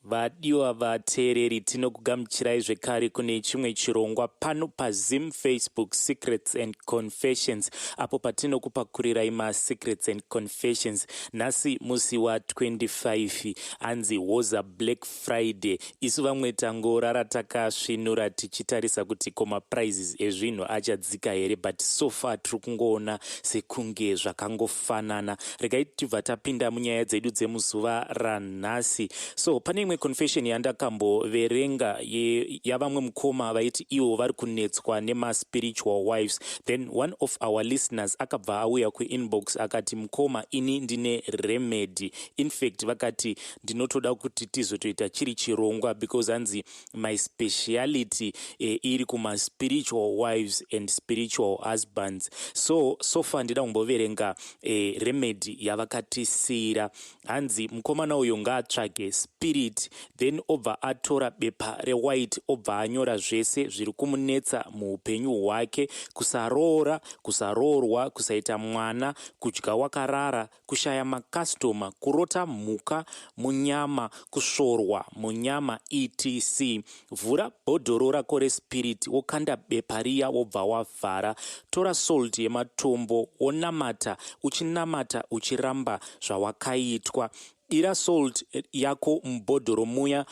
Vadiwa vateereri tinokugamuchirai zvekare kune chimwe chirongwa pano paZim Facebook Secrets and Confessions apo patinokupakurirai maSecrets and Confessions. Nhasi musi wa25 anzi Hoza Black Friday. Isu vamwe tangorara takasvinura tichitarisa kuti koma prizes ezvinhu achadzika here, but so far tiri kungoona sekunge zvakangofanana. Regai tibva tapinda munyaya dzedu dzemuzuva ranhasi. So pane imwe confession yandakamboverenga yavamwe mukoma vaiti ivo vari kunetswa nema-spiritual wives. Then one of our listeners akabva auya kuinbox akati, mukoma, ini ndine remedy. In fact vakati ndinotoda kuti tizotoita chiri chirongwa because hanzi my speciality iri kuma-spiritual wives and spiritual husbands. So far ndida kumboverenga remedy yavakatisira. Hanzi mukomana uyo ngaatsvage spirit, then obva atora bepa rewhite obva anyora zvese zviri kumunetsa muupenyu hwake: kusaroorwa, kusaita mwana, kudya wakarara, kushaya makastoma, kurota mhuka munyama, kusvorwa munyama, etc. Vhura bhodhoro rako respirit wokanda bepa riya wobva wavhara. Tora salt yematombo wonamata, uchinamata uchiramba zvawakaitwa. Ira salt yako mubhodhoro muya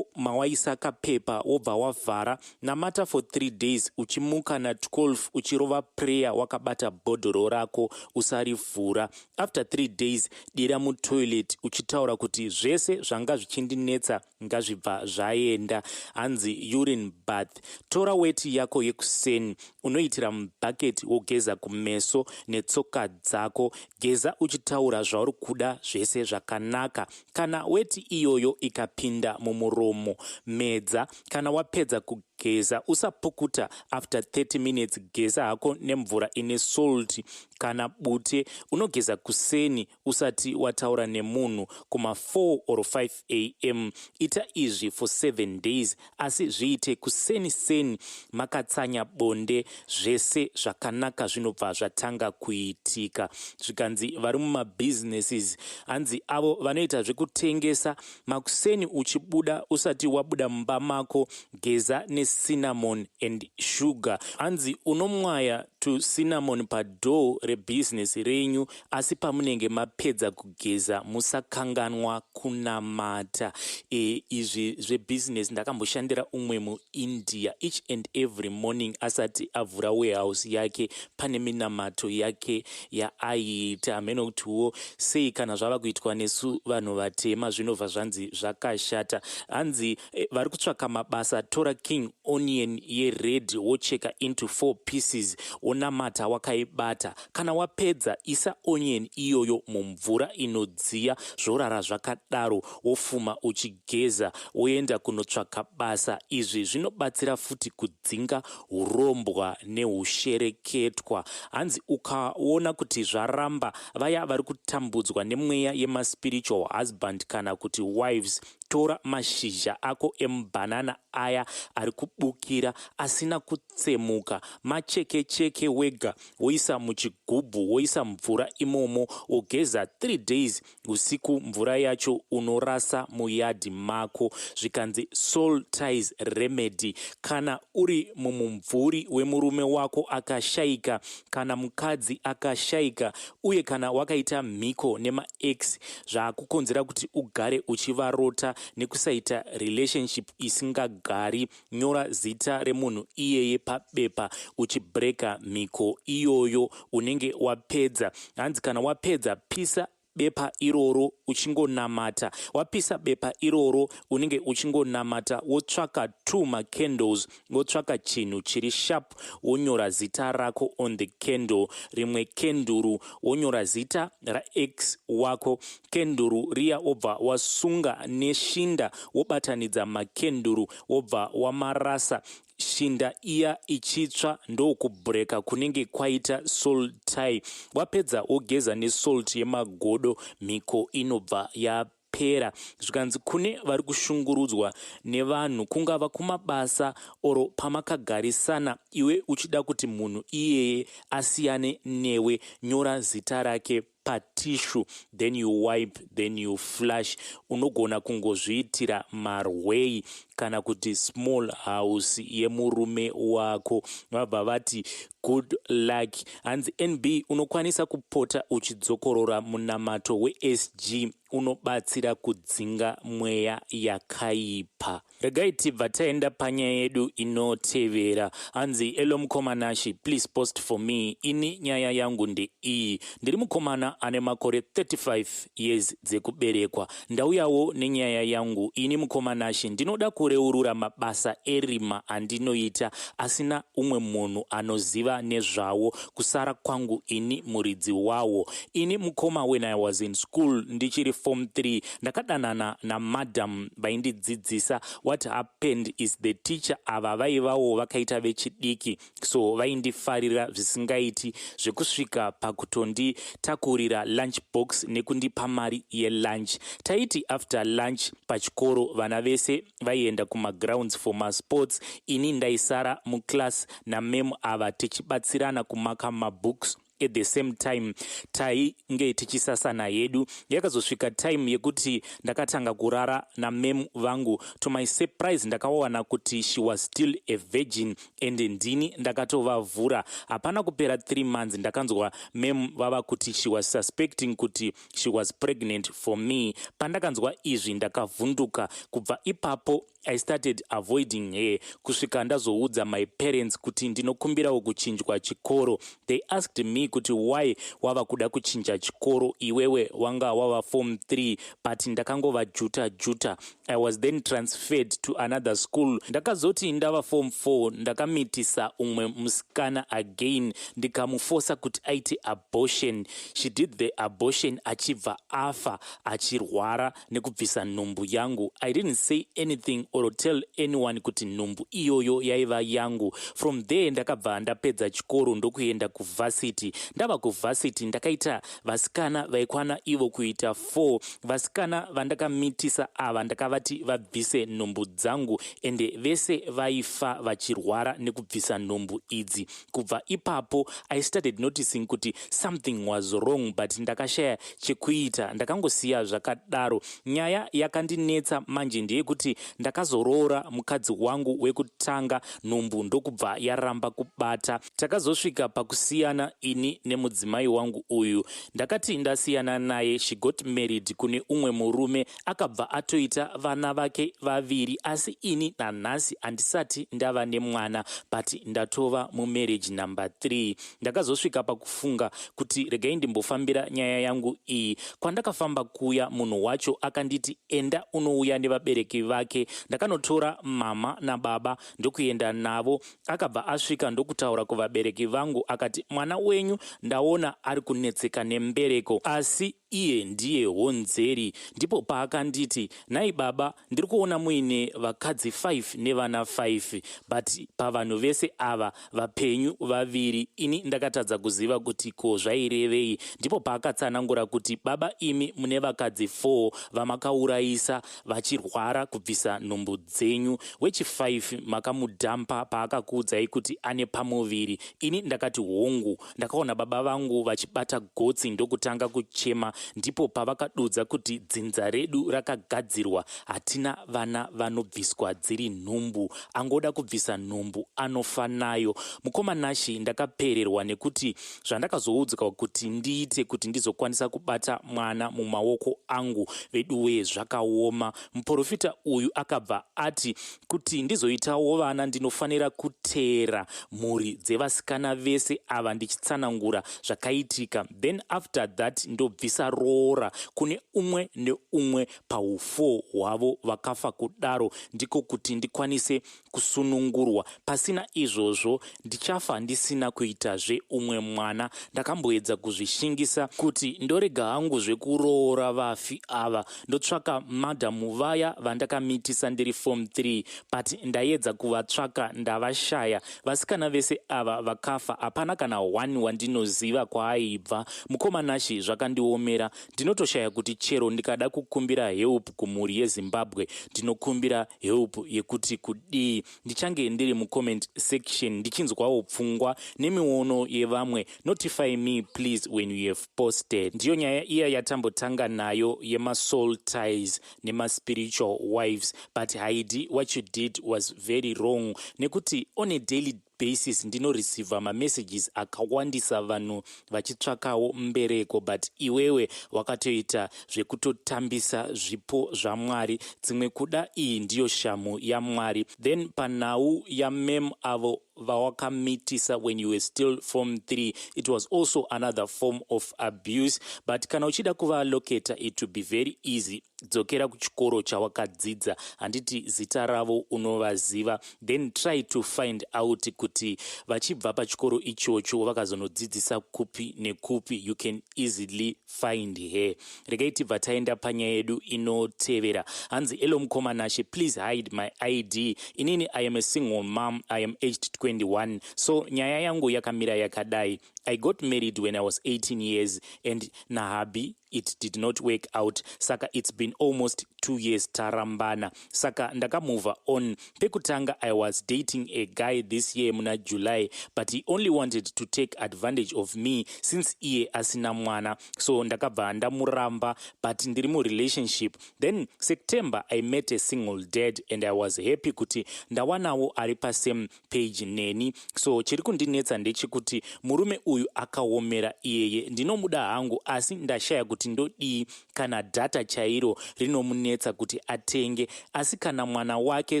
mawaisa kapepa wobva wavhara. Namata for 3 days uchimuka na12 uchirova prayer wakabata bhodhoro rako usarivhura. After 3 days dira mutoilet uchitaura kuti zvese zvanga zvichindinetsa ngazvibva zvaenda. Hanzi urine bath. Tora weti yako yekuseni unoitira mubhaketi wogeza kumeso netsoka dzako. Geza uchitaura zvauri kuda zvese zvakanaka. Kana weti iyoyo ikapinda mumuromo, medza. Kana wapedza kugeza usapukuta. After 30 minutes geza hako nemvura ine salt kana bute. Unogeza kuseni usati wataura nemunhu kuma 4 or 5 am. Ita izvi for 7 days, asi zviite kuseni makatsanya bonde. Zvese zvakanaka zvinobva zvatanga kuitika. Zvikanzi vari mumabusinesses, hanzi avo vanoita zvekutengesa, makuseni uchibuda usati wabuda mumba mako geza cinnamon and sugar. Hanzi unomwaya cinnamon padoo rebusiness renyu, asi pamunenge mapedza kugeza musakanganwa kunamata. Izvi zvebusiness ndakamboshandira umwe muIndia. Each and every morning asati avhura warehouse yake pane minamato yake yaaiita. Hameno kutiwo sei kana zvava kuitwa nesu vanhu vatema zvinobva zvanzi zvakashata. Hanzi vari kutsvaka mabasa, tora king onion yered wocheka into 4 pieces wonamata wakaibata. Kana wapedza isa onion iyoyo mumvura inodziya zvorara zvakadaro, wofuma uchigeza woenda kunotsvaka basa. Izvi zvinobatsira futi kudzinga urombwa neushereketwa. Hanzi ukaona kuti zvaramba, vaya vari kutambudzwa nemweya yemaspiritual husband kana kuti wives, tora mashizha ako embanana aya ari kubukira asina kutsemuka, macheke wega, woisa muchigubhu, woisa mvura imomo, wogeza 3 days. Usiku mvura yacho unorasa muyadhi mako. Zvikanzi soul ties remedy. Kana uri mumumvuri wemurume wako akashayika, kana mukadzi akashayika, uye kana wakaita mhiko nemaex zvaakukonzera kuti ugare uchivarota nekusaita relationship isingagari, nyora zita remunhu iyeye pabepa uchibreka mhiko iyoyo unenge wapedza. Hanzi kana wapedza pisa bepa iroro uchingonamata. Wapisa bepa iroro unenge uchingonamata, wotsvaka 2 macandles, wotsvaka chinhu chiri sharp, wonyora zita rako on the candle. Rimwe kenduru wonyora zita raex wako. Kenduru riya wobva wasunga neshinda, wobatanidza makenduru wobva wamarasa. Shinda iya ichitsva ndokubreka kunenge kwaita soul tie. Wapedza wogeza nesalt yemagodo, mhiko inobva yapera. Zvikanzi kune vari kushungurudzwa nevanhu, kungava kumabasa oro pamakagarisana, iwe uchida kuti munhu iyeye asiyane newe, nyora zita rake patishu, then you wipe, then you flush. Unogona kungozviitira marway kana kuti small house yemurume wako. Vabva vati good luck. Hanzi NB unokwanisa kupota uchidzokorora munamato weSG unobatsira kudzinga mweya yakaipa. Regai tibva taenda panyaya yedu inotevera. Hanzi elo mukomanashi, please post for me. Ini nyaya yangu ndeiyi. Ndiri mukomana ane makore 35 years dzekuberekwa. Ndauyawo nenyaya yangu. Ini mukomanashi ndinoda kureurura mabasa erima andinoita asina umwe munhu anoziva nezvawo kusara kwangu ini muridzi wawo. Ini mukoma when I was in school ndichiri form 3 ndakadanana namadam vaindidzidzisa. What happened is the teacher ava vaivawo vakaita vechidiki, so vaindifarira zvisingaiti zvekusvika pakutonditakurira lunch box nekundipa mari yelunch. Taiti after lunch pachikoro vana vese vaienda kumagrounds for masports, ini ndaisara muclass namem ava tichibatsirana kumaka mabooks. At the same time tainge tichisasana yedu. Yakazosvika time yekuti ndakatanga kurara namem vangu. To my surprise ndakawana kuti she was still a virgin and ndini ndakatovavhura. Hapana kupera 3 months ndakanzwa mem vava kuti she was suspecting kuti she was pregnant for me. Pandakanzwa izvi ndakavhunduka. Kubva ipapo I started avoiding her kusvika ndazoudza my parents kuti ndinokumbirawo kuchinjwa chikoro. They asked me kuti why wava kuda kuchinja chikoro, iwewe wanga wava form 3, but ndakangova juta. I was then transferred to another school. Ndakazoti ndava form 4 ndakamitisa umwe musikana again ndikamufosa kuti aite abortion. She did the abortion achibva afa achirwara nekubvisa nhumbu yangu. I didn't say anything or tell anyone kuti nhumbu iyoyo yaiva yangu. From there ndakabva ndapedza chikoro ndokuenda kuvhasiti. Ndava kuvhasiti ndakaita vasikana vaikwana ivo kuita 4. Vasikana vandakamitisa ava ndakavati vabvise nhumbu dzangu, ende vese vaifa vachirwara nekubvisa nhumbu idzi. Kubva ipapo I started noticing kuti something was wrong, but ndakashaya chekuita. Ndakangosiya zvakadaro. Nyaya yakandinetsa manje ndeyekuti ndakazorora mukadzi wangu wekutanga, nhumbu ndokubva yaramba kubata. Takazosvika pakusiyana ini nemudzimai wangu uyu. Ndakati ndasiyana naye, she got married kune umwe murume akabva atoita vana vake vaviri, asi ini nanhasi handisati ndava nemwana, but ndatova mumarriage number 3. Ndakazosvika pakufunga kuti regai ndimbofambira nyaya yangu iyi. Kwandakafamba kuya munhu wacho akanditi enda unouya nevabereki vake. Ndakanotora mama nababa ndokuenda navo. Akabva asvika ndokutaura kuvabereki vangu akati mwana wenyu ndaona ari kunetseka nembereko, asi iye ndiye honzeri. Ndipo paakanditi nhai baba, ndiri kuona muine vakadzi 5 nevana 5, but pavanhu vese ava vapenyu vaviri. Ini ndakatadza kuziva kuti ko zvairevei. Ndipo paakatsanangura kuti baba, imi mune vakadzi 4 vamakaurayisa vachirwara kubvisa nhumbu dzenyu, wechi5 makamudhampa paakakuudzai kuti ane pamuviri. Ini ndakati hongu. Ndakaona baba vangu vachibata gotsi ndokutanga kuchema. Ndipo pavakadudza kuti dzinza redu rakagadzirwa, hatina vana vanobviswa dziri nhumbu. Angoda kubvisa nhumbu anofa nayo. Mukomanashi ndakapererwa nekuti zvandakazoudzwa kuti ndiite kuti ndizokwanisa kubata mwana mumaoko angu, veduwe zvakaoma. Muprofita uyu akabva ati kuti ndizoitawo vana ndinofanira kuteera mhuri dzevasikana vese ava ndichitsanangura zvakaitika. Then after that ndobvisa roora kune umwe neumwe paufo hwavo vakafa kudaro, ndiko kuti ndikwanise kusunungurwa. Pasina izvozvo ndichafa ndisina kuitazve umwe mwana. Ndakamboedza kuzvishingisa kuti ndorega hangu zvekuroora vafi ava, ndotsvaka madhamu vaya vandakamitisa ndiri form 3, but ndaedza kuvatsvaka ndavashaya. Vasikana vese ava vakafa, hapana kana 1 wandinoziva kwaaibva. Mukomanashi zvakandiomera. Ndinotoshaya kuti chero ndikada kukumbira help kumhuri yeZim muzimbabwe ndinokumbira help yekuti kudii ndichange ndiri mucomment section ndichinzwawo pfungwa nemiono yevamwe. Notify me please when you have posted. Ndiyo nyaya iya yatambotanga nayo yema-soul ties nema-spiritual wives, but Heidi, what you did was very wrong nekuti on a daily basis ndinoreceiva mamessages akawandisa vanhu vachitsvakawo mbereko, but iwewe wakatoita zvekutotambisa zvipo zvamwari. Dzimwe kuda iyi ndiyo shamu yaMwari. Then panhau yamem avo vawakamitisa when you were still form 3, it was also another form of abuse, but kana uchida kuvalocata it would be very easy. Dzokera kuchikoro chawakadzidza, handiti zita ravo unovaziva, then try to find out kuti vachibva pachikoro ichocho vakazonodzidzisa kupi nekupi, you can easily find her. Regai tibva taenda panyaya yedu inotevera. Hanzi elo mukomanashe, please hide my ID. Inini I am a single mom, I am aged 21. So nyaya yangu yakamira yakadai. I got married when I was 18 years and nahabi it did not work out. Saka it's been almost 2 years tarambana. Saka ndaka move on. Pekutanga I was dating a guy this year muna July, but he only wanted to take advantage of me since iye asina mwana. So ndakabva ndamuramba, but ndiri mu relationship. Then September I met a single dad and I was happy kuti ndawanawo ari pa same page neni. So chiri kundinetsa ndechekuti murume uyu akaomera iyeye. Ndinomuda hangu asi ndashaya kuti ndodii kana data chairo rinomunetsa kuti atenge, asi kana mwana wake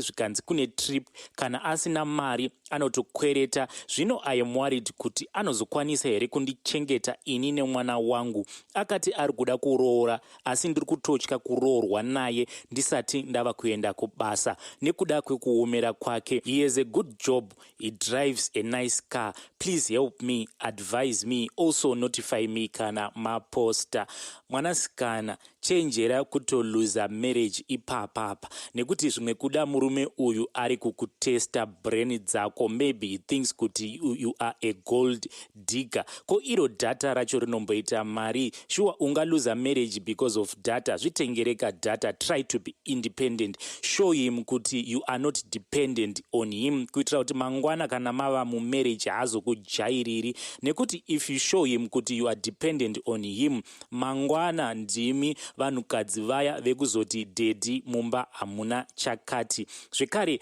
zvikanzi kune trip kana asina mari anotokwereta. Zvino I am worried kuti anozokwanisa here kundichengeta ini nemwana wangu. Akati ari kuda kuroora asi ndiri kutotya kuroorwa naye ndisati ndava kuenda kubasa nekuda kwekuomera kwake. He has a good job, he drives a nice car. Please help me, advise me, also notify me kana maposta. Mwanasikana, chenjera kutoluza marriage ipapapa nekuti zvimwe kuda murume uyu ari kukutesta brain dzako. Maybe he thinks kuti you are a gold digger. Ko iro data racho rinomboita mari. Sure, ungaluza marriage because of data. Zvitengereka data. Try to be independent. Show him kuti you are not dependent on him, kuitira kuti mangwana kana mava mu marriage hazokujairiri. Nekuti if you show him kuti you are dependent on him, mangwana ndimi vanhukadzi vaya vekuzoti dedi mumba hamuna chakati. Zvekare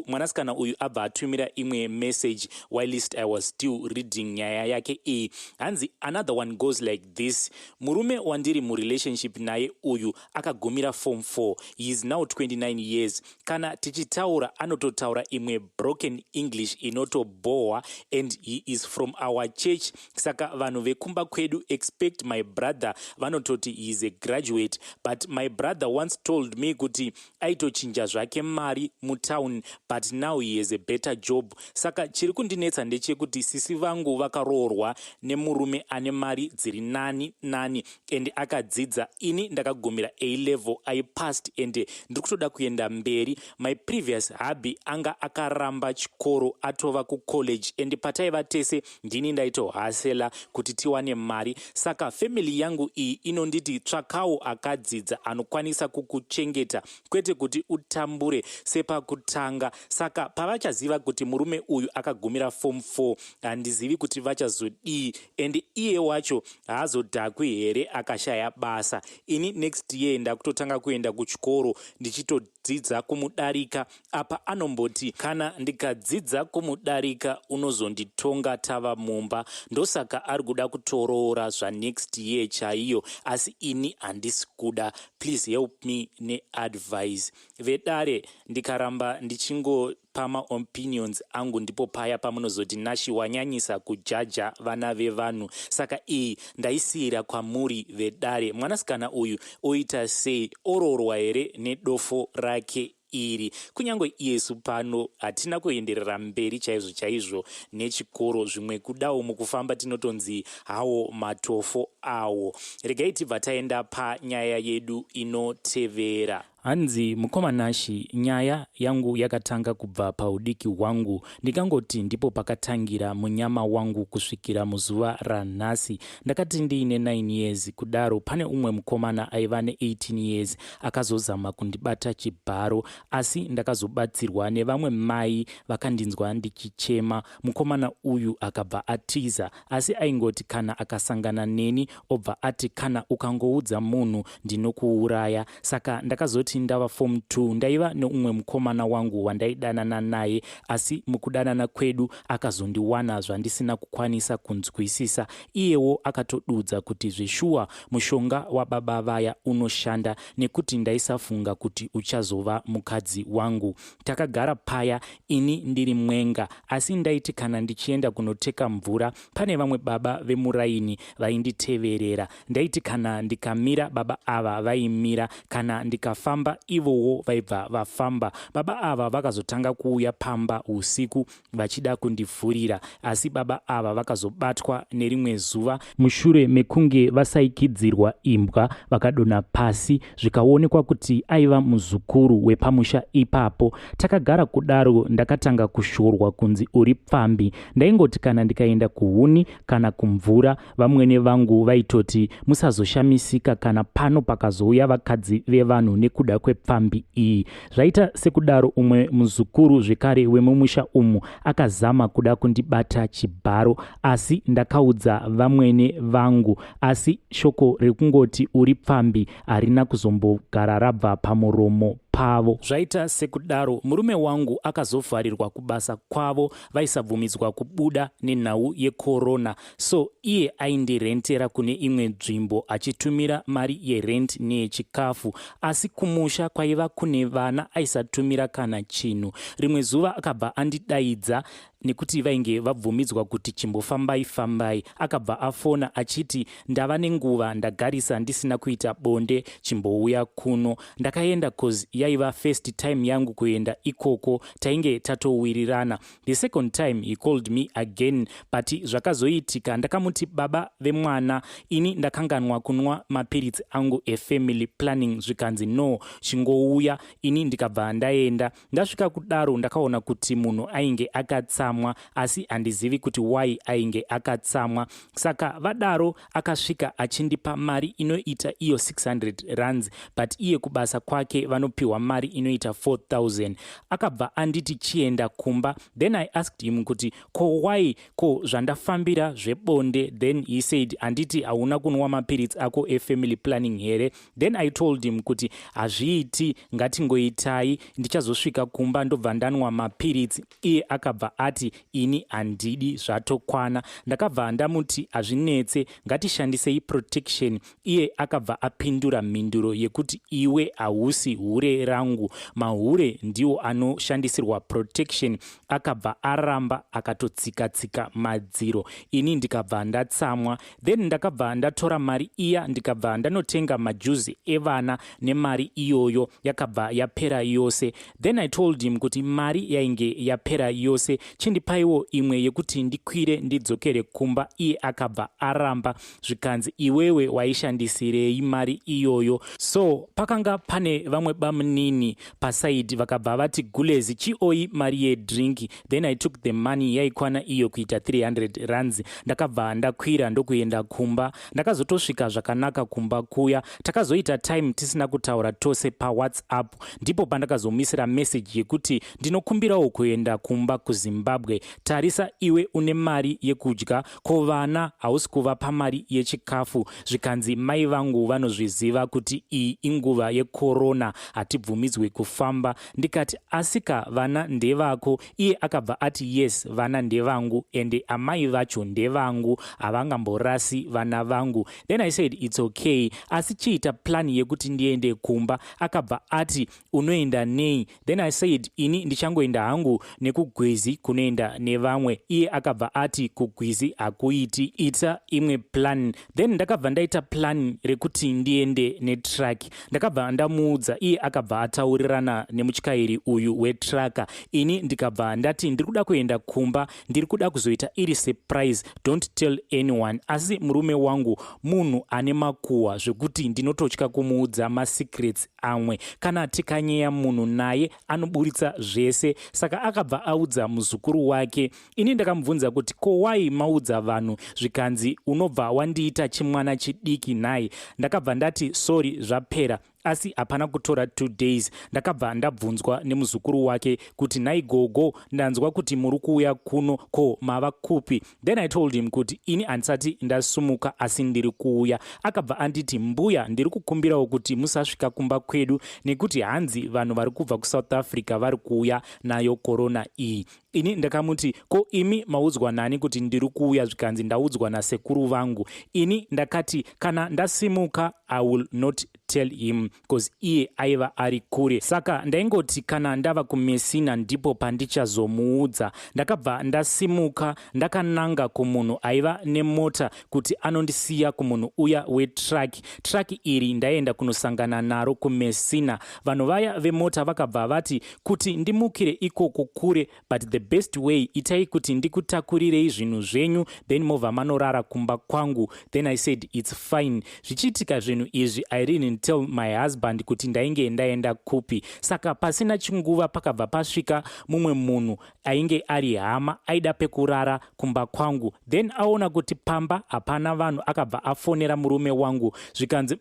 mwanasikana uyu abva atumira imwe message whilst I was still reading nyaya yake iyi. Hanzi another one goes like this. Murume wandiri mu relationship naye uyu akagumira form 4. He is now 29 years. Kana tichitaura anototaura imwe broken English inotobohwa, and he is from our church. Saka vanhu vekumba kwedu expect my brother vanototi he is a graduate, but my brother once told me kuti aitochinja zvake mari mutown, but now he has a better job. Saka chiri kundinetsa ndechekuti sisi vangu vakaroorwa nemurume ane mari dziri nani nani and akadzidza. Ini ndakagumira A level, I passed and ndiri kutoda kuenda mberi. My previous hubby anga akaramba chikoro atova kucollege and pataiva tese ndini ndaitohasela kuti tiwane mari. Saka family yangu iyi inonditi tsvakawo akadzidza anokwanisa kukuchengeta, kwete kuti utambure sepakutanga. Saka pavachaziva kuti murume uyu akagumira form 4, handizivi kuti vachazodii, and iye wacho haazodhakwi here akashaya basa. Ini next year ndakutotanga kuenda kuchikoro ndichitodzidza kumudarika. Apa anomboti kana ndikadzidza kumudarika unozonditonga tava mumba. Ndosaka ari kuda kutoroora zvanext year chaiyo, asi ini handisi kuda. Please help me neadvice. Vedare ndikaramba ndichingopa maopinions angu ndipo paya pamunozoti Nashi wanyanyisa kujaja vana vevanhu. Saka iyi ndaisiyira kwamuri vedare. Mwanasikana uyu oita sei? Oroorwa here nedofo rake iri? Kunyange Yesu pano hatina kuenderera mberi chaizvo chaizvo nechikoro. Zvimwe kudawo mukufamba tinotonzi hawo matofo awo. Regai tibva taenda panyaya yedu inotevera. Hanzi mukomanashi, nyaya yangu yakatanga kubva paudiki hwangu. Ndikangoti ndipo pakatangira munyama wangu kusvikira muzuva ranhasi. Ndakati ndiine 9 years kudaro pane umwe mukomana aiva ne18 years akazozama kundibata chibharo, asi ndakazobatsirwa nevamwe mai vakandinzwa ndichichema. Mukomana uyu akabva atiza, asi aingoti kana akasangana neni obva ati kana ukangoudza munhu ndinokuuraya. Saka ndakazoti ndava form 2 ndaiva neumwe mukomana wangu wandaidanana naye, asi mukudanana kwedu akazondiwana zvandisina kukwanisa kunzwisisa. Iyewo akatodudza kuti zveshuwa mushonga wababa vaya unoshanda, nekuti ndaisafunga kuti uchazova mukadzi wangu. Takagara paya ini ndiri mwenga, asi ndaiti kana ndichienda kunoteka mvura pane vamwe baba vemuraini vainditeverera. Ndaiti kana ndikamira baba ava vaimira, kana ndikafamba ivowo vaibva vafamba. Baba ava vakazotanga kuuya pamba usiku vachida kundivhurira, asi baba ava vakazobatwa nerimwe zuva mushure mekunge vasaikidzirwa imbwa vakadonha pasi, zvikaonekwa kuti aiva muzukuru wepamusha ipapo. Takagara kudaro ndakatanga kushorwa kunzi uri pfambi. Ndaingoti kana ndikaenda kuhuni kana kumvura vamwene vangu vaitoti musazoshamisika kana pano pakazouya vakadzi vevanhu nekuda kwepfambi iyi. Zvaita sekudaro umwe muzukuru zvekare wemumusha umu akazama kuda kundibata chibharo, asi ndakaudza vamwene vangu, asi shoko rekungoti uri pfambi harina kuzombogara rabva pamuromo pavo. Zvaita sekudaro murume wangu akazovharirwa kubasa kwavo, vaisabvumidzwa kubuda nenhau yekorona. So iye aindirentera kune imwe nzvimbo achitumira mari yerent neyechikafu, asi kumusha kwaiva kune vana aisatumira kana chinhu. Rimwe zuva akabva andidaidza nekuti vainge vabvumidzwa kuti chimbofambai. Akabva afona achiti ndava nenguva ndagarisa ndisina kuita bonde, chimbouya kuno. Ndakaenda cause yaiva first time yangu kuenda ikoko, tainge tatowirirana. The second time he called me again, but zvakazoitika ndakamuti baba vemwana, ini ndakanganwa kunwa mapiritsi angu efamily planning, zvikanzi no chingouya. Ini ndikabva ndaenda. Ndasvika kudaro ndakaona kuti munhu ainge akatsamwa, asi handizivi kuti why ainge akatsamwa. Saka vadaro akasvika achindipa mari inoita iyo 600 rands, but iye kubasa kwake vanopiwa mari inoita 4000. Akabva anditi chienda kumba. Then I asked him kuti ko why, ko zvandafambira zvebonde? Then he said handiti hauna kunwa mapiritsi ako efamily planning here. Then I told him kuti hazviiti, ngatingoitai, ndichazosvika kumba ndobva ndanwa mapiritsi. Iye akabva ati ini handidi, zvatokwana. Ndakabva ndamuti hazvinetse, ngatishandisei protection. Iye akabva apindura mhinduro yekuti iwe hausi hure rangu, mahure ndiwo anoshandisirwa protection. Akabva aramba akatotsika madziro. Ini ndikabva ndatsamwa. Then ndakabva ndatora mari iya ndikabva ndanotenga majuzi evana nemari iyoyo yakabva yapera yose. Then I told him kuti mari yainge yapera yose chindipaiwo imwe yekuti ndikwire ndidzokere kumba. Iye akabva aramba, zvikanzi iwewe waishandisirei mari iyoyo? So pakanga pane vamwe bamunini pasaidi vakabva vati gulezi chioi mari yedrinki. Then I took the money yaikwana iyo kuita 300 rands. Ndakabva ndakwira ndokuenda kumba. Ndakazotosvika zvakanaka kumba kuya. Takazoita time tisina kutaura tose paWhatsApp. Ndipo pandakazomisira message yekuti ndinokumbirawo kuenda kumba kuZimbabwe. Tarisa iwe une mari yekudya, ko vana hausi kuvapa mari yechikafu. Zvikanzi mai vangu vanozviziva kuti iyi inguva yekorona, hatibvumidzwi kufamba. Ndikati asika vana ndevako? Iye akabva ati yes, vana ndevangu, ende amai vacho ndevangu, havangamborasi vana vangu. Then I said it's okay, asi chiita plan yekuti ndiende kumba. Akabva ati unoenda nei? Then I said ini ndichangoenda hangu nekugwizi kunoenda nevamwe. Iye akabva ati kugwizi hakuiti, ita imwe plan. Then ndakabva ndaita plan rekuti ndiende netrack. Ndakabva ndamuudza, iye akabva akabva ataurirana nemutyairi uyu wetraka. Ini ndikabva ndati ndiri kuda kuenda kumba, ndiri kuda kuzoita iri surprise, don't tell anyone. Asi murume wangu munhu ane makuhwa zvekuti ndinototya kumuudza masecrets amwe. Kana tikanyeya munhu naye anoburitsa zvese. Saka akabva audza muzukuru wake. Ini ndakamubvunza kuti ko wai maudza vanhu zvikanzi unobva wandiita chimwana chidiki nhai? Ndakabva ndati sorry zvapera. Asi hapana kutora 2 days ndakabva ndabvunzwa nemuzukuru wake kuti nhai gogo, ndanzwa kuti muri kuuya kuno, ko mava kupi? Then I told him kuti ini handisati ndasumuka asi ndiri kuuya. Akabva anditi mbuya, ndiri kukumbirawo kuti musasvika kumba kwedu nekuti hanzi vanhu vari kubva kuSouth Africa vari kuuya nayo corona iyi. Ini ndakamuti ko imi maudzwa nani kuti ndiri kuuya? Zvikanzi ndaudzwa nasekuru vangu. Ini ndakati kana ndasimuka I will not tell him because iye aiva ari kure. Saka ndaingoti kana ndava kuMessina ndipo pandichazomuudza. Ndakabva ndasimuka ndakananga kumunhu aiva nemota kuti anondisiya kumunhu uya wetraki. Traki iri ndaenda kunosangana naro kuMessina. Vanhu vaya vemota vakabva vati kuti ndimukire ikoko kure, but the best way itai kuti ndikutakurirei zvinhu zvenyu then movha manorara kumba kwangu. Then I said it's fine. Zvichiitika zvinhu izvi I didn't tell my husband kuti ndainge ndaenda kupi. Saka pasina chinguva pakabva pasvika mumwe munhu ainge ari hama aida pekurara kumba kwangu. Then aona kuti pamba hapana vanhu, akabva afonera murume wangu zvikanzi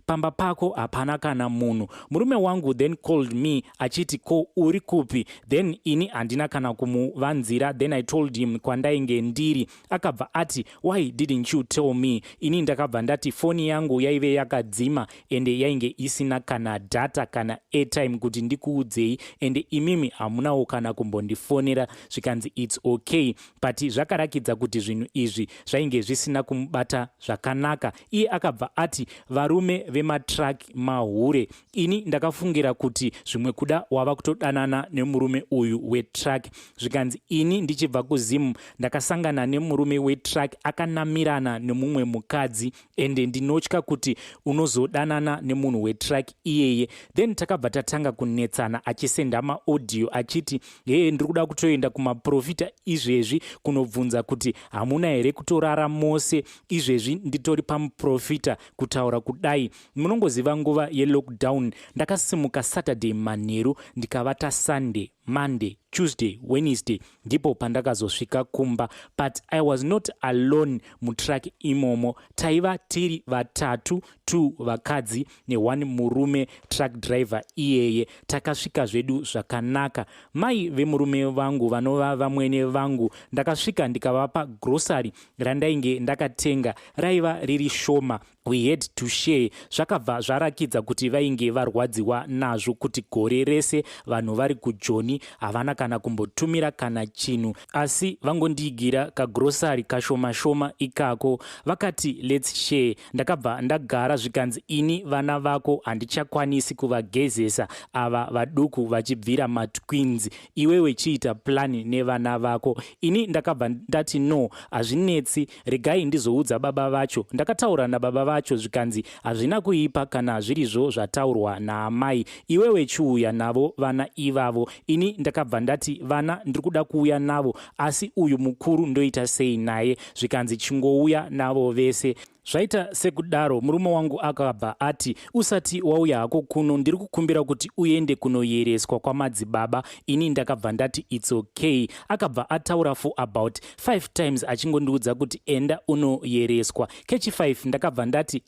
pamba pako hapana kana munhu. Murume wangu then called me achiti ko uri kupi? Then ini handina kana kumuvanzira. Then I told him kwandainge ndiri. Akabva ati why didn't you tell me? Ini ndakabva ndati foni yangu yaive yakadzima ende yainge isina kana data kana airtime kuti ndikuudzei, ende imimi hamunawo kana kumbondifonera. Zvikanzi it's okay, but zvakarakidza kuti zvinhu izvi zvainge zvisina kumubata zvakanaka. Iye akabva ati varume vematraki mahure. Ini ndakafungira kuti zvimwe kuda wava kutodanana nemurume uyu wetraki. Zvikanzi ini ndichibva kuZim ndakasangana nemurume wetraki akanamirana nemumwe mukadzi, ende ndinotya kuti unozodanana nemunhu wetraki iyeye. Then takabva tatanga kunetsana achisenda maaudio achiti ndiri kuda kutoenda kumaprofita izvezvi kunobvunza kuti hamuna here kutorara mose izvezvi nditori pamuprofita kutaura kudai. Munongoziva nguva yelockdown ndakasimuka Saturday manheru ndikavata Sunday, Monday, Tuesday, Wednesday ndipo pandakazosvika kumba. But I was not alone mutraki imomo. Taiva tiri vatatu, 2 vakadzi ne1 murume truck driver iyeye. Takasvika zvedu zvakanaka. Mai vemurume vangu vanova vamwene vangu ndakasvika ndikavapa grocery randainge ndakatenga raiva riri shoma. We had to share. Zvakabva zvarakidza kuti vainge varwadziwa nazvo kuti gore rese vanhu vari kuJoni havana kana kumbotumira kana chinhu, asi vangondigira kagrosari kashoma ikako. Vakati let's share. Ndakabva ndagara zvikanzi ini vana vako handichakwanisi kuvagezesa ava vaduku vachibvira matwins, iwe wechiita plani nevana vako. Ini ndakabva ndati no, hazvinetsi, regai ndizoudza baba vacho. Ndakataura nababa vacho zvikanzi hazvina kuipa kana zvirizvo zvataurwa naamai, iwe wechiuya navo vana ivavo. Ini ndakabva ndati vana ndiri kuda kuuya navo, asi uyu mukuru ndoita sei naye? Zvikanzi chingouya navo vese. Zvaita sekudaro murume wangu akabva ati usati wauya hako kuno ndiri kukumbira kuti uende kunoyereswa kwamadzibaba. Ini ndakabva ndati it's okay. Akabva ataura for about 5 times achingondiudza kuti enda unoyereswa. Kechi 5 ndakabva ndati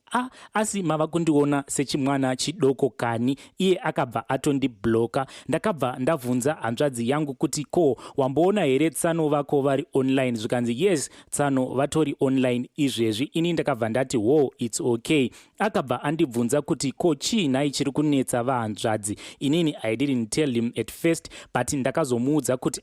asi mava kundiona sechimwana chidoko kani? Iye akabva atondibloka. Ndakabva ndabvunza hanzvadzi yangu kuti ko wamboona here Tsano vako vari online? Zvikanzi yes, Tsano vatori online izvezvi. Ini ndakabva ndati wo it's okay. Akabva andibvunza kuti ko chiinai chiri kunetsa vahanzvadzi? Inini I didn't tell him at first, but ndakazomuudza kuti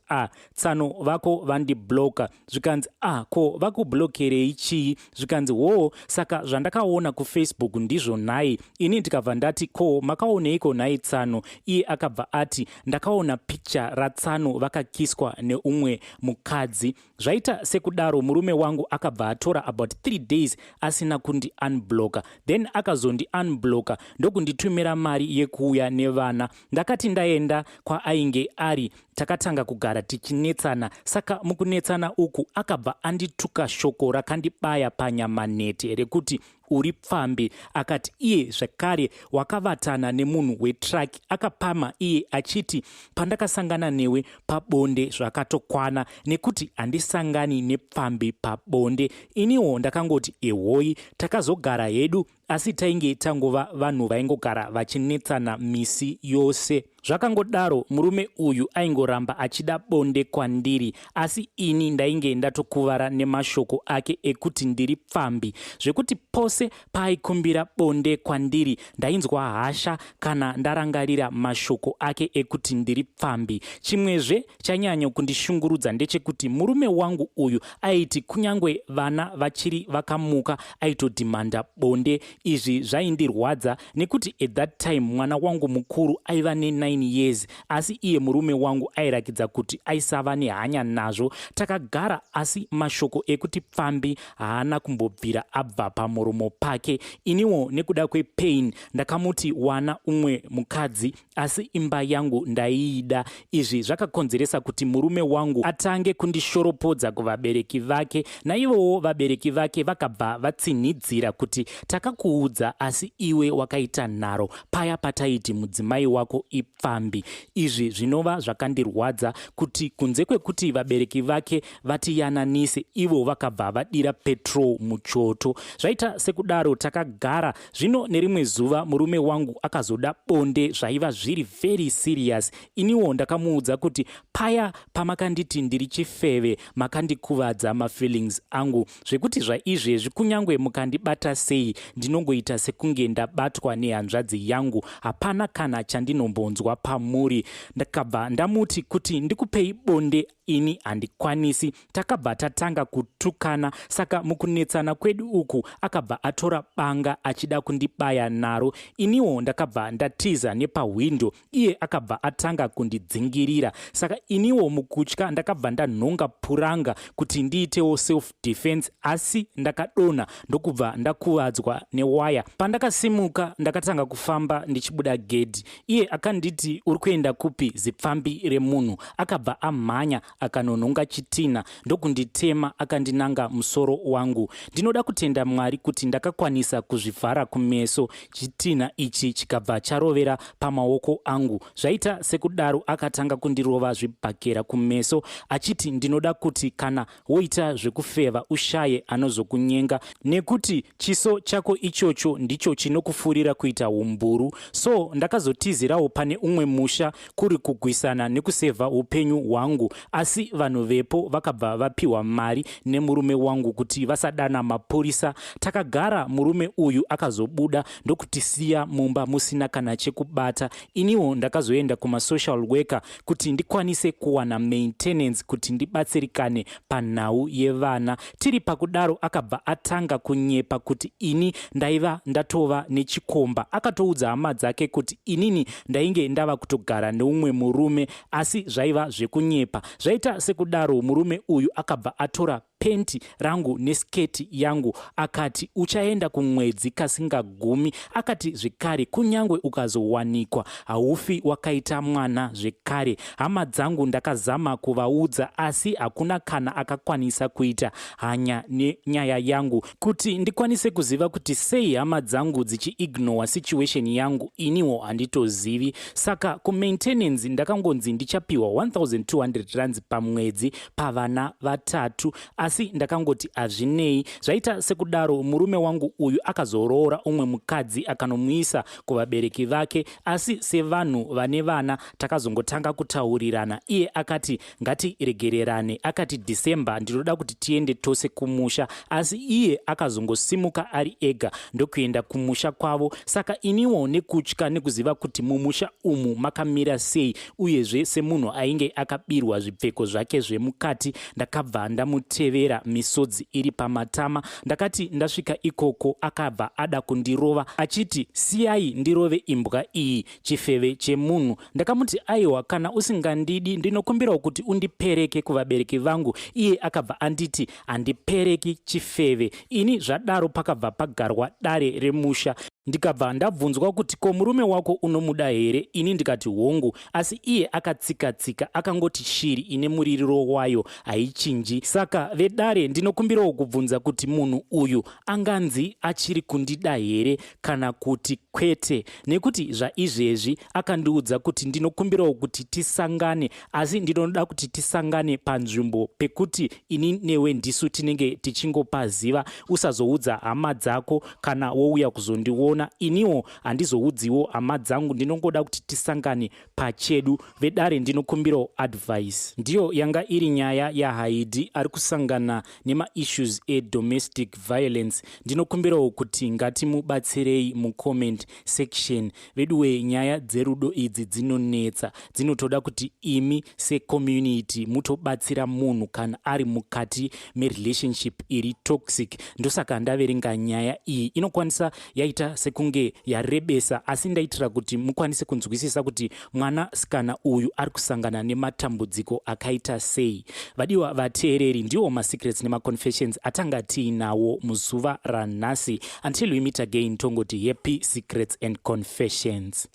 Tsano vako vandibloka. Zvikanzi ko vakublokerei chii? Zvikanzi wo saka zvandakaona kuFacebook ndizvo nhai. Ini ndikabva ndati ko makaoneiko nhai Tsano? Iye akabva ati ndakaona picture raTsano vakakiswa neumwe mukadzi. Zvaita sekudaro murume wangu akabva atora about 3 days asi asina kundi unblocka, then akazondi unblocka ndokunditumira mari yekuuya nevana. Ndakati ndaenda kwaainge ari takatanga kugara tichinetsana. Saka mukunetsana uku akabva andituka shoko rakandibaya panyamanete rekuti uri pfambi. Akati iye zvakare wakavatana nemunhu wetraki. Akapama iye achiti pandakasangana newe pabonde zvakatokwana nekuti handisangani nepfambi pabonde. Iniwo ndakangoti ehoi, takazogara hedu asi tainge tangova vanhu vaingogara vachinetsana misi yose. Zvakangodaro murume uyu aingoramba achida bonde kwandiri, asi ini ndainge ndatokuvara nemashoko ake ekuti ndiri pfambi, zvekuti pose paaikumbira bonde kwandiri ndainzwa hasha kana ndarangarira mashoko ake ekuti ndiri pfambi. Chimwezve chanyanya kundishungurudza ndechekuti murume wangu uyu aiti kunyangwe vana vachiri vakamuka aitodhimanda bonde. Izvi zvaindirwadza nekuti at that time mwana wangu mukuru aiva ne9 years, asi iye murume wangu airakidza kuti aisava nehanya nazvo. Takagara asi mashoko ekuti pfambi haana kumbobvira abva pamuromo pake. Iniwo nekuda kwepain ndakamuti wana umwe mukadzi, asi imba yangu ndaiida. Izvi zvakakonzeresa kuti murume wangu atange kundishoropodza kuvabereki vake, naivowo vabereki vake vakabva vatsinhidzira kuti takakuudza asi iwe wakaita nharo paya pataiti mudzimai wako ipfambi. Izvi zvinova zvakandirwadza kuti kunze kwekuti vabereki vake vatiyananise, ivo vakabva vadira petrol muchoto. Zvaita sekudaro takagara. Zvino nerimwe zuva murume wangu akazoda bonde zvaiva zviri very serious. Iniwo ndakamuudza kuti paya pamakanditi ndiri chifeve makandikuvadza mafeelings angu, zvekuti zvaizvezvi kunyangwe mukandibata sei ndinongoita sekunge ndabatwa nehanzvadzi yangu, hapana kana chandinombonzwa pamuri. Ndakabva ndamuti kuti ndikupei bonde ini handikwanisi. Takabva tatanga kutukana. Saka mukunetsana kwedu uku akabva atora banga achida kundibaya naro. Iniwo ndakabva ndatiza nepahwindo, iye akabva atanga kundidzingirira. Saka iniwo mukutya ndakabva ndanhonga puranga kuti ndiitewo self defense, asi ndakadonha ndokubva ndakuvadzwa newaya. Pandakasimuka ndakatanga kufamba ndichibuda gedhi. Iye akanditi uri kuenda kupi zipfambi remunhu? Akabva amhanya akanonhonga chitina ndokunditema akandinanga musoro wangu. Ndinoda kutenda Mwari kuti ndakakwanisa kuzvivhara kumeso. Chitina ichi chikabva charovera pamaoko angu. Zvaita sekudaro akatanga kundirova zvibhakera kumeso achiti ndinoda kuti kana woita zvekufeva ushaye anozokunyenga, nekuti chiso chako ichocho ndicho chinokufurira kuita umburu. So ndakazotizirawo pane umwe musha kuri kugwisana nekusevha upenyu hwangu, asi vanhu vepo vakabva vapiwa mari nemurume wangu kuti vasadana mapurisa. Takagara, murume uyu akazobuda ndokutisiya mumba musina kana chekubata. Iniwo ndakazoenda kumasocial worker kuti ndikwanise kuwana maintenance kuti ndibatsirikane panhau yevana. Tiri pakudaro akabva atanga kunyepa kuti ini ndaiva ndatova nechikomba. Akatoudza hama dzake kuti inini ndainge ndava kutogara neumwe murume, asi zvaiva zvekunyepa. Zvaita sekudaro murume uyu akabva atora penti rangu nesketi yangu akati uchaenda kumwedzi kasingagumi. Akati zvekare kunyangwe ukazowanikwa haufi wakaita mwana zvekare. Hama dzangu ndakazama kuvaudza, asi hakuna kana akakwanisa kuita hanya nenyaya yangu. Kuti ndikwanise kuziva kuti sei hama dzangu dzichiignore situation yangu, iniwo handitozivi. Saka kumaintenance ndakangonzi ndichapiwa 1200 rands pamwedzi pavana vatatu, asi ndakangoti hazvinei. Zvaita sekudaro murume wangu uyu akazoroora umwe mukadzi akanomuisa kuvabereki vake, asi sevanhu vane vana takazongotanga kutaurirana. Iye akati ngatiregererane. Akati December ndinoda kuti tiende tose kumusha, asi iye akazongosimuka ari ega ndokuenda kumusha kwavo. Saka iniwo nekutya nekuziva kuti mumusha umu makamira sei, uyezve semunhu ainge akabirwa zvipfeko zvake zvemukati, ndakabva ndamutevera. kunditevera misodzi iri pamatama. Ndakati ndasvika ikoko akabva ada kundirova achiti, siyai ndirove imbwa iyi, chifeve chemunhu. Ndakamuti aiwa, kana usingandidi ndinokumbirawo kuti undipereke kuvabereki vangu. Iye akabva anditi handipereki chifeve. Ini zvadaro pakabva pagarwa dare remusha. Ndikabva ndabvunzwa kuti ko murume wako unomuda here? Ini ndikati hongu, asi iye akatsika-tsika akangoti shiri ine muririro wayo haichinji. Saka vedare ndinokumbirawo kubvunza kuti munhu uyu anganzi achiri kundida here kana kuti kwete, nekuti zvaizvezvi akandiudza kuti ndinokumbirawo kuti tisangane, asi ndinoda kuti tisangane panzvimbo pekuti ini newe ndisu tinenge tichingopaziva. Usazoudza hama dzako kana wouya kuzondiona. Iniwo handizoudziwo hama dzangu, ndinongoda kuti tisangane pachedu. Vedare ndinokumbirawo advice. Ndiyo yanga iri nyaya yaHaidhi ari kusangana nemaissues edomestic violence. Ndinokumbirawo kuti ngatimubatsirei mucomment section. Veduwe, nyaya dzerudo idzi dzinonetsa, dzinotoda kuti imi secommunity mutobatsira munhu kana ari mukati merelationship iri toxic. Ndosaka ndaverenga nyaya iyi. Inokwanisa yaita sekunge yarebesa, asi ndaitira kuti mukwanise kunzwisisa kuti mwanasikana uyu ari kusangana nematambudziko akaita sei. Vadiwa vateereri, ndiwo masecrets nemaconfessions atanga tiinawo muzuva ranhasi. Until we meet again, tongoti happy secrets and confessions.